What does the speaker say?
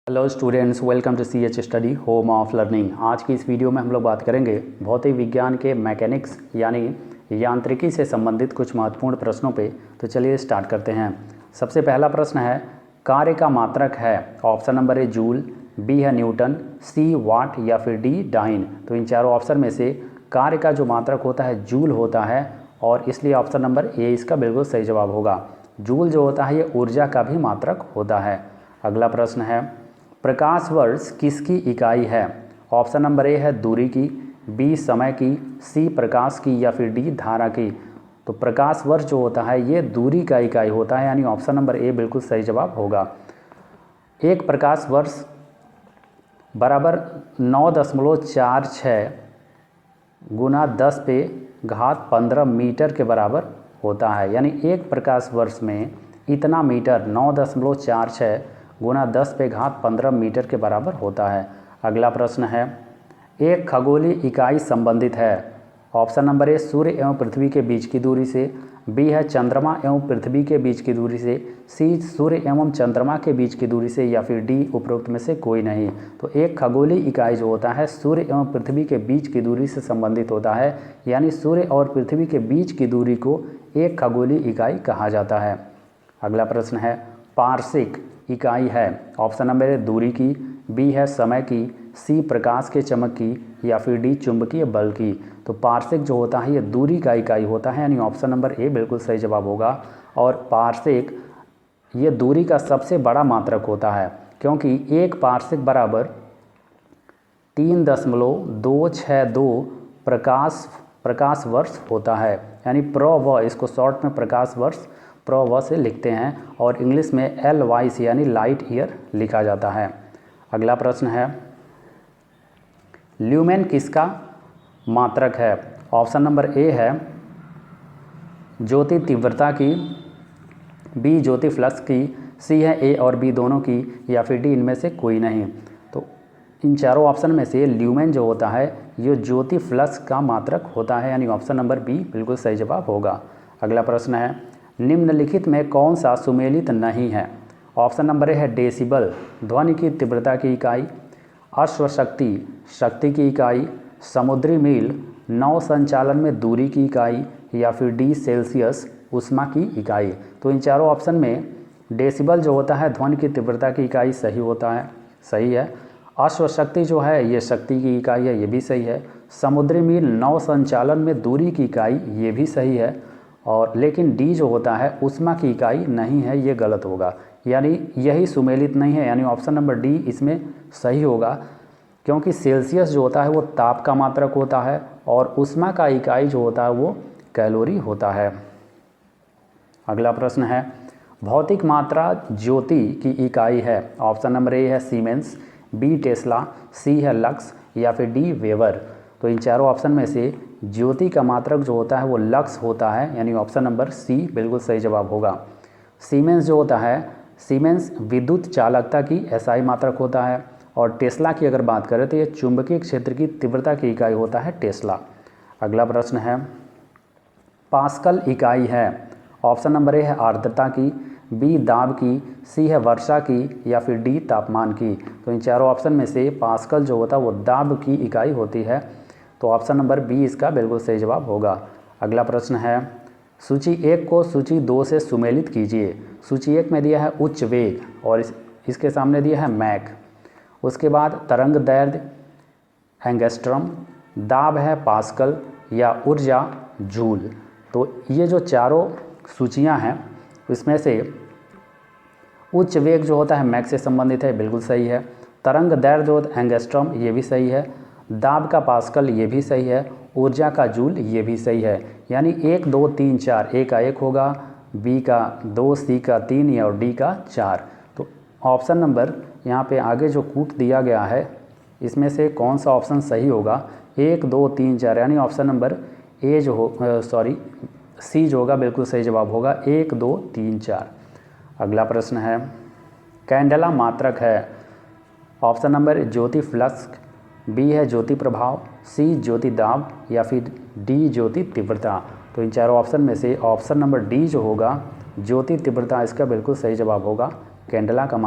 Hello students, welcome to CH study home of learning. आज की इस वीडियो में हम लोग बात करेंगे भौतिक विज्ञान के मैकेनिक्स यानी यांत्रिकी से संबंधित कुछ महत्वपूर्ण प्रश्नों पे। तो चलिए स्टार्ट करते हैं। सबसे पहला प्रश्न है, कार्य का मात्रक है। Option number A joule, B है न्यूटन, सी वाट या फिर डी डाइन। तो इन चारों ऑप्शन में से कार्य का जो मात्रक होता है जूल होता है, और इसलिए ऑप्शन नंबर ए इसका बिल्कुल सही जवाब होगा। जूल जो होता है ये ऊर्जा का भी मात्रक होता है। अगला प्रश्न है, प्रकाश वर्ष किसकी इकाई है। ऑप्शन नंबर ए है दूरी की, बी समय की, सी प्रकाश की या फिर डी धारा की। तो प्रकाश वर्ष जो होता है ये दूरी का इकाई होता है, यानी ऑप्शन नंबर ए बिल्कुल सही जवाब होगा। एक प्रकाश वर्ष बराबर 9.46 गुना 10 पे घात 15 मीटर के बराबर होता है। यानी एक प्रकाश वर्ष में इतना मीटर 9.46 गुना 10 पे घात 15 मीटर के बराबर होता है। अगला प्रश्न है, एक खगोलीय इकाई संबंधित है। ऑप्शन नंबर ए सूर्य एवं पृथ्वी के बीच की दूरी से, बी है चंद्रमा एवं पृथ्वी के बीच की दूरी से, सी सूर्य एवं चंद्रमा के बीच की दूरी से या फिर डी उपरोक्त में से कोई नहीं। तो एक खगोलीय इकाई जो होता है सूर्य एवं पृथ्वी के बीच की दूरी से संबंधित होता है, यानी सूर्य और पृथ्वी के बीच की दूरी को एक खगोलीय इकाई कहा जाता है। अगला प्रश्न है, पार्शिक इकाई है। ऑप्शन नंबर ए दूरी की, बी है समय की, सी प्रकाश के चमक की या फिर डी चुंबकीय बल की। तो पार्शिक जो होता है ये दूरी का इकाई होता है, यानी ऑप्शन नंबर ए बिल्कुल सही जवाब होगा। और पार्शिक ये दूरी का सबसे बड़ा मात्रक होता है, क्योंकि एक पार्शिक बराबर 3.262 प्रकाश वर्ष होता है। यानी प्र इसको शॉर्ट में प्रकाश वर्ष प्र से लिखते हैं, और इंग्लिश में LY से यानी लाइट ईयर लिखा जाता है। अगला प्रश्न है, ल्यूमेन किसका मात्रक है। ऑप्शन नंबर ए है ज्योति तीव्रता की, बी ज्योति फ्लक्स की, सी है ए और बी दोनों की या फिर डी इनमें से कोई नहीं। तो इन चारों ऑप्शन में से ल्यूमेन जो होता है ये ज्योति फ्लक्स का मात्रक होता है, यानी ऑप्शन नंबर बी बिल्कुल सही जवाब होगा। अगला प्रश्न है, निम्नलिखित में कौन सा सुमेलित नहीं है। ऑप्शन नंबर ए है डेसिबल ध्वनि की तीव्रता की इकाई, अश्वशक्ति शक्ति की इकाई, समुद्री मील नौ संचालन में दूरी की इकाई या फिर डी सेल्सियस ऊष्मा की इकाई। तो इन चारों ऑप्शन में डेसिबल जो होता है ध्वनि की तीव्रता की इकाई सही होता है, सही है। अश्वशक्ति जो है ये शक्ति की इकाई है, ये भी सही है। समुद्री मील नौ संचालन में दूरी की इकाई, ये भी सही है। और लेकिन डी जो होता है ऊष्मा की इकाई नहीं है, ये गलत होगा, यानी यही सुमेलित नहीं है, यानी ऑप्शन नंबर डी इसमें सही होगा। क्योंकि सेल्सियस जो होता है वो ताप का मात्रक होता है और ऊष्मा का इकाई जो होता है वो कैलोरी होता है। अगला प्रश्न है, भौतिक मात्रा ज्योति की इकाई है। ऑप्शन नंबर ए है सीमेंस, बी टेस्ला, सी है लक्स या फिर डी वेबर। तो इन चारों ऑप्शन में से ज्योति का मात्रक जो होता है वो लक्स होता है, यानी ऑप्शन नंबर सी बिल्कुल सही जवाब होगा। सीमेंस जो होता है, सीमेंस विद्युत चालकता की SI मात्रक होता है, और टेस्ला की अगर बात करें तो ये चुंबकीय क्षेत्र की तीव्रता की इकाई होता है टेस्ला। अगला प्रश्न है, पास्कल इकाई है। ऑप्शन नंबर ए है आर्द्रता की, बी दाब की, सी है वर्षा की या फिर डी तापमान की। तो इन चारों ऑप्शन में से पास्कल जो होता है वो दाब की इकाई होती है, तो ऑप्शन नंबर बी इसका बिल्कुल सही जवाब होगा। अगला प्रश्न है, सूची 1 को सूची 2 से सुमेलित कीजिए। सूची 1 में दिया है उच्च वेग और इसके सामने दिया है मैक, उसके बाद तरंग दैर्ध्य एंगस्ट्रम, दाब है पास्कल या ऊर्जा जूल। तो ये जो चारों सूचियां हैं इसमें से उच्च वेग जो होता है मैक से संबंधित है, बिल्कुल सही है। तरंग दैर्ध्य जो होता है एंगस्ट्रम, ये भी सही है। दाब का पास्कल, ये भी सही है। ऊर्जा का जूल, ये भी सही है। यानी 1 2 3 4, ए का 1 होगा, बी का 2, सी का 3 या और डी का 4। तो ऑप्शन नंबर यहाँ पे आगे जो कूट दिया गया है इसमें से कौन सा ऑप्शन सही होगा, 1 2 3 4, यानी ऑप्शन नंबर ए जो हो सी जो होगा बिल्कुल सही जवाब होगा, 1 2 3 4। अगला प्रश्न है, कैंडेला मात्रक है। ऑप्शन नंबर ज्योति फ्लक्स, बी है ज्योति प्रभाव, सी ज्योति दाब या फिर डी ज्योति तीव्रता। तो इन चारों ऑप्शन में से ऑप्शन नंबर डी जो होगा ज्योति तीव्रता, इसका बिल्कुल सही जवाब होगा। कैंडेला का